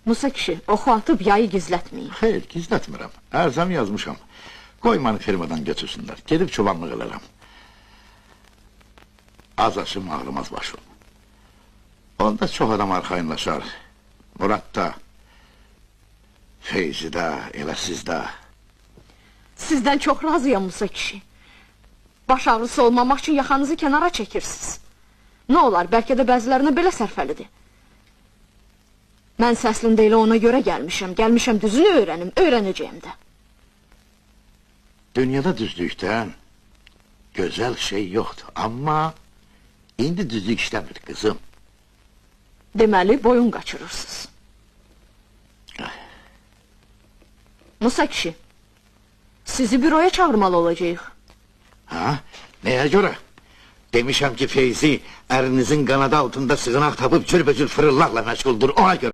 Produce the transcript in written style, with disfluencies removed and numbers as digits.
Musa kişi, oxu atıb yayı gizlətməyin. Xeyr, gizlətmirəm. Ərzəm yazmışam. Qoymanı firmadan götürsünlər. Gedib çobanlıq elərəm. Az aşım ağrımaz başım. Onda çox adam arxayınlaşar. Murad da, Feyzi də, elə siz də. Sizdən çox razıyam Musa kişi. Baş ağrısı olmamaq üçün yaxanızı kənara çəkirsiniz. Nə olar, bəlkə də bəzilərinə belə sərfəlidir. Mən səslində elə ona görə gəlmişəm düzünü öyrənim, öyrənəcəyim də. Dünyada düzlükdən gözəl şey yoxdur, amma indi düzlük işləmir qızım. Deməli, boyun qaçırırsınız. Musa kişi, sizi büroya çağırmalı olacağıq. Ha, nəyə görə? Demişəm ki, Feyzi ərinizin qanadı altında sığınaq tapıb cürbəcür fırıllaqla məşğuldur, ona görə.